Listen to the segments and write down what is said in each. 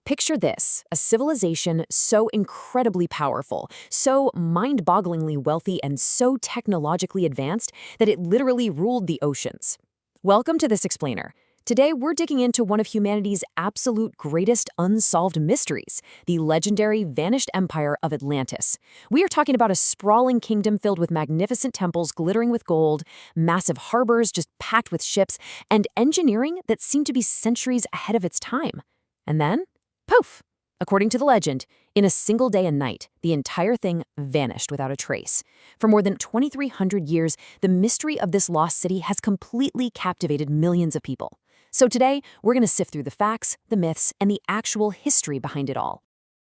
Picture this, a civilization so incredibly powerful, so mind-bogglingly wealthy, and so technologically advanced that it literally ruled the oceans. Welcome to This Explainer. Today, we're digging into one of humanity's absolute greatest unsolved mysteries, the legendary vanished empire of Atlantis. We are talking about a sprawling kingdom filled with magnificent temples glittering with gold, massive harbors just packed with ships, and engineering that seemed to be centuries ahead of its time. And then, poof! According to the legend, in a single day and night, the entire thing vanished without a trace. For more than 2,300 years, the mystery of this lost city has completely captivated millions of people. So today, we're going to sift through the facts, the myths, and the actual history behind it all.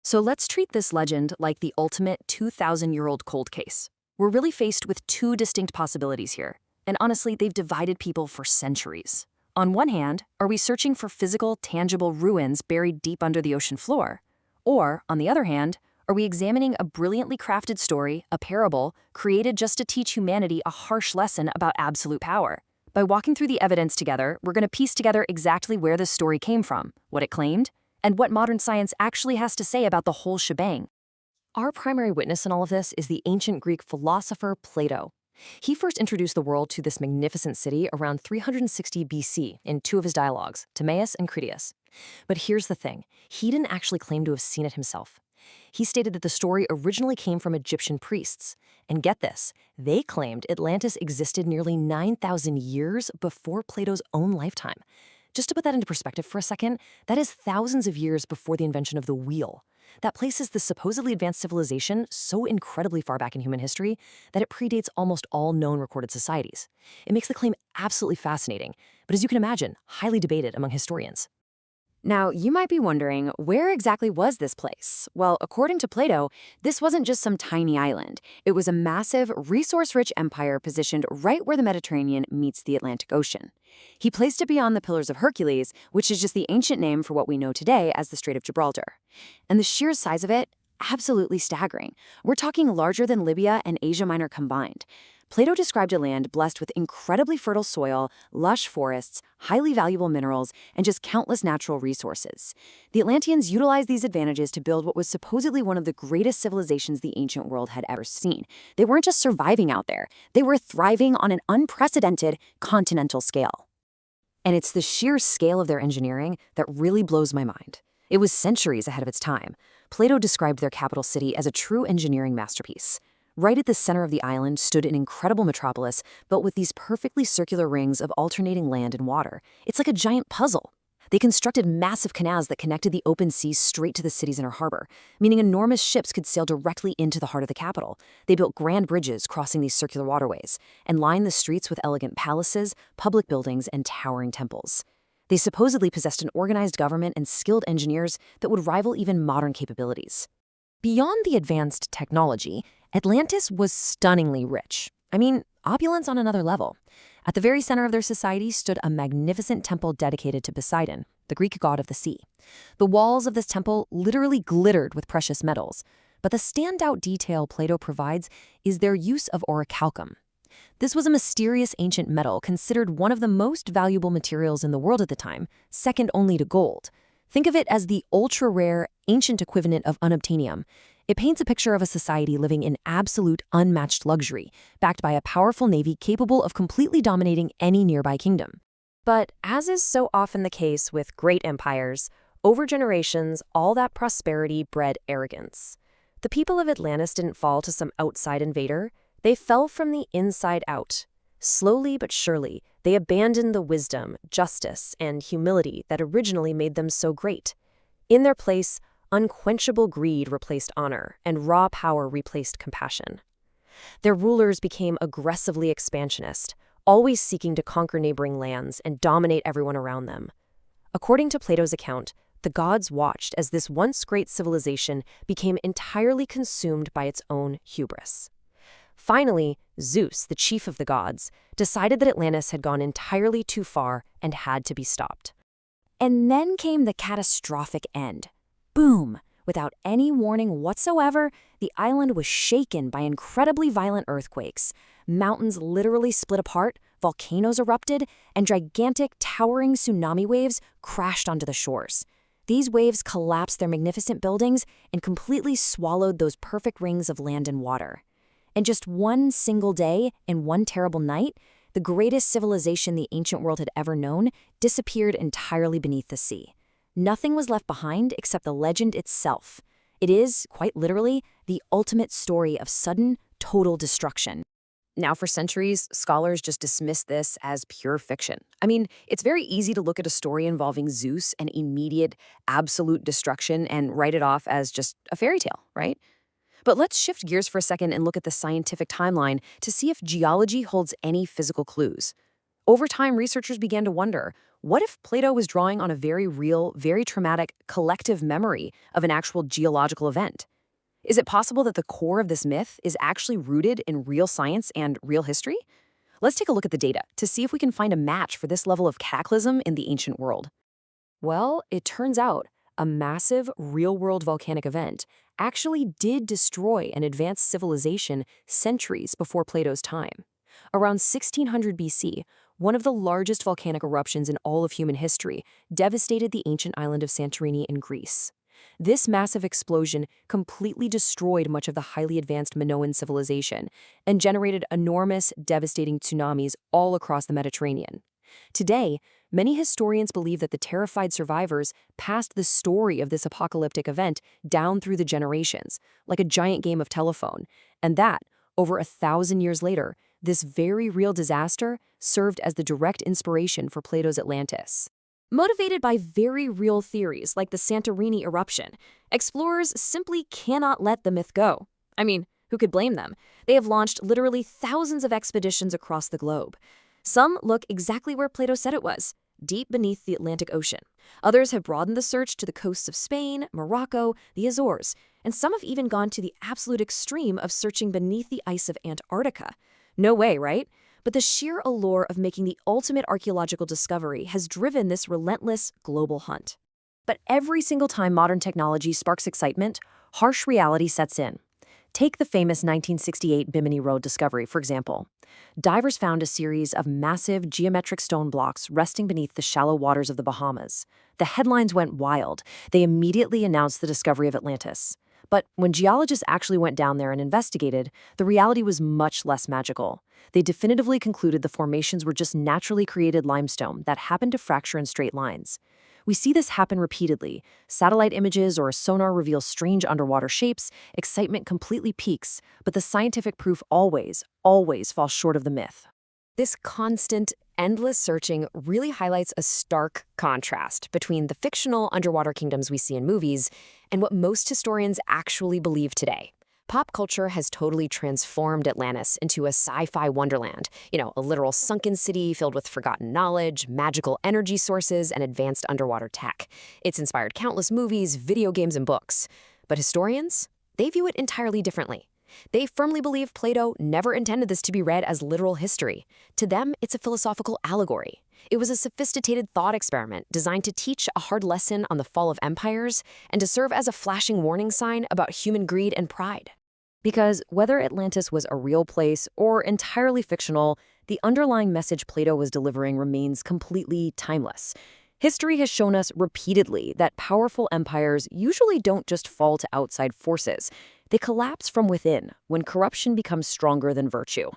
So let's treat this legend like the ultimate 2,000-year-old cold case. We're really faced with two distinct possibilities here, and honestly, they've divided people for centuries. On one hand, are we searching for physical, tangible ruins buried deep under the ocean floor? Or, on the other hand, are we examining a brilliantly crafted story, a parable, created just to teach humanity a harsh lesson about absolute power? By walking through the evidence together, we're going to piece together exactly where this story came from, what it claimed, and what modern science actually has to say about the whole shebang. Our primary witness in all of this is the ancient Greek philosopher Plato. He first introduced the world to this magnificent city around 360 BC in two of his dialogues, Timaeus and Critias. But here's the thing, he didn't actually claim to have seen it himself. He stated that the story originally came from Egyptian priests. And get this, they claimed Atlantis existed nearly 9,000 years before Plato's own lifetime. Just to put that into perspective for a second, that is thousands of years before the invention of the wheel. That places the supposedly advanced civilization so incredibly far back in human history that it predates almost all known recorded societies. It makes the claim absolutely fascinating, but as you can imagine, highly debated among historians. Now, you might be wondering, where exactly was this place? Well, according to Plato, this wasn't just some tiny island. It was a massive, resource-rich empire positioned right where the Mediterranean meets the Atlantic Ocean. He placed it beyond the Pillars of Hercules, which is just the ancient name for what we know today as the Strait of Gibraltar. And the sheer size of it, absolutely staggering. We're talking larger than Libya and Asia Minor combined. Plato described a land blessed with incredibly fertile soil, lush forests, highly valuable minerals, and just countless natural resources. The Atlanteans utilized these advantages to build what was supposedly one of the greatest civilizations the ancient world had ever seen. They weren't just surviving out there, they were thriving on an unprecedented continental scale. And it's the sheer scale of their engineering that really blows my mind. It was centuries ahead of its time. Plato described their capital city as a true engineering masterpiece. Right at the center of the island stood an incredible metropolis built with these perfectly circular rings of alternating land and water. It's like a giant puzzle. They constructed massive canals that connected the open sea straight to the city's inner harbor, meaning enormous ships could sail directly into the heart of the capital. They built grand bridges crossing these circular waterways and lined the streets with elegant palaces, public buildings, and towering temples. They supposedly possessed an organized government and skilled engineers that would rival even modern capabilities. Beyond the advanced technology, Atlantis was stunningly rich. I mean, opulence on another level. At the very center of their society stood a magnificent temple dedicated to Poseidon, the Greek god of the sea. The walls of this temple literally glittered with precious metals, but the standout detail Plato provides is their use of orichalcum. This was a mysterious ancient metal considered one of the most valuable materials in the world at the time, second only to gold. Think of it as the ultra-rare, ancient equivalent of unobtainium. It paints a picture of a society living in absolute, unmatched luxury, backed by a powerful navy capable of completely dominating any nearby kingdom. But as is so often the case with great empires, over generations, all that prosperity bred arrogance. The people of Atlantis didn't fall to some outside invader. They fell from the inside out. Slowly but surely, they abandoned the wisdom, justice, and humility that originally made them so great. In their place, unquenchable greed replaced honor, and raw power replaced compassion. Their rulers became aggressively expansionist, always seeking to conquer neighboring lands and dominate everyone around them. According to Plato's account, the gods watched as this once great civilization became entirely consumed by its own hubris. Finally, Zeus, the chief of the gods, decided that Atlantis had gone entirely too far and had to be stopped. And then came the catastrophic end. Boom! Without any warning whatsoever, the island was shaken by incredibly violent earthquakes. Mountains literally split apart, volcanoes erupted, and gigantic, towering tsunami waves crashed onto the shores. These waves collapsed their magnificent buildings and completely swallowed those perfect rings of land and water. In just one single day and one terrible night, the greatest civilization the ancient world had ever known disappeared entirely beneath the sea. Nothing was left behind except the legend itself. It is, quite literally, the ultimate story of sudden, total destruction. Now, for centuries, scholars just dismissed this as pure fiction. I mean, it's very easy to look at a story involving Zeus and immediate, absolute destruction and write it off as just a fairy tale, right? But let's shift gears for a second and look at the scientific timeline to see if geology holds any physical clues. Over time, researchers began to wonder, what if Plato was drawing on a very real, very traumatic collective memory of an actual geological event? Is it possible that the core of this myth is actually rooted in real science and real history? Let's take a look at the data to see if we can find a match for this level of cataclysm in the ancient world. Well, it turns out a massive, real-world volcanic event actually did destroy an advanced civilization centuries before Plato's time. Around 1600 BC, one of the largest volcanic eruptions in all of human history devastated the ancient island of Santorini in Greece. This massive explosion completely destroyed much of the highly advanced Minoan civilization and generated enormous, devastating tsunamis all across the Mediterranean. Today, many historians believe that the terrified survivors passed the story of this apocalyptic event down through the generations, like a giant game of telephone, and that, over 1,000 years later, this very real disaster served as the direct inspiration for Plato's Atlantis. Motivated by very real theories like the Santorini eruption, explorers simply cannot let the myth go. I mean, who could blame them? They have launched literally thousands of expeditions across the globe. Some look exactly where Plato said it was, deep beneath the Atlantic Ocean. Others have broadened the search to the coasts of Spain, Morocco, the Azores, and some have even gone to the absolute extreme of searching beneath the ice of Antarctica. No way, right? But the sheer allure of making the ultimate archaeological discovery has driven this relentless global hunt. But every single time modern technology sparks excitement, harsh reality sets in. Take the famous 1968 Bimini Road discovery, for example. Divers found a series of massive geometric stone blocks resting beneath the shallow waters of the Bahamas. The headlines went wild. They immediately announced the discovery of Atlantis. But when geologists actually went down there and investigated, the reality was much less magical. They definitively concluded the formations were just naturally created limestone that happened to fracture in straight lines. We see this happen repeatedly. Satellite images or sonar reveal strange underwater shapes, excitement completely peaks, but the scientific proof always falls short of the myth. This constant, endless searching really highlights a stark contrast between the fictional underwater kingdoms we see in movies and what most historians actually believe today. Pop culture has totally transformed Atlantis into a sci-fi wonderland, a literal sunken city filled with forgotten knowledge, magical energy sources, and advanced underwater tech. It's inspired countless movies, video games, and books. But historians, they view it entirely differently. They firmly believe Plato never intended this to be read as literal history. To them, it's a philosophical allegory. It was a sophisticated thought experiment designed to teach a hard lesson on the fall of empires and to serve as a flashing warning sign about human greed and pride. Because whether Atlantis was a real place or entirely fictional, the underlying message Plato was delivering remains completely timeless. History has shown us repeatedly that powerful empires usually don't just fall to outside forces. They collapse from within when corruption becomes stronger than virtue.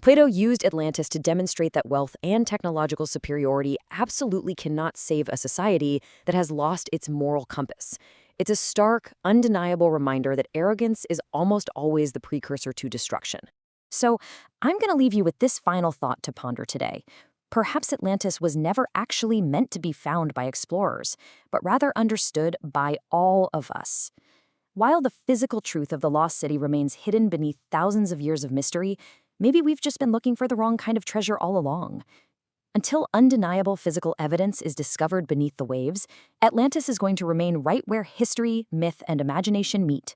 Plato used Atlantis to demonstrate that wealth and technological superiority absolutely cannot save a society that has lost its moral compass. It's a stark, undeniable reminder that arrogance is almost always the precursor to destruction. So, I'm going to leave you with this final thought to ponder today. Perhaps Atlantis was never actually meant to be found by explorers, but rather understood by all of us. While the physical truth of the lost city remains hidden beneath thousands of years of mystery, maybe we've just been looking for the wrong kind of treasure all along. Until undeniable physical evidence is discovered beneath the waves, Atlantis is going to remain right where history, myth, and imagination meet.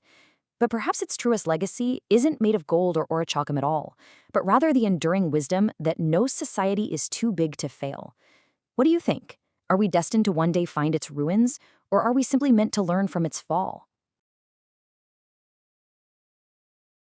But perhaps its truest legacy isn't made of gold or orichalcum at all, but rather the enduring wisdom that no society is too big to fail. What do you think? Are we destined to one day find its ruins, or are we simply meant to learn from its fall?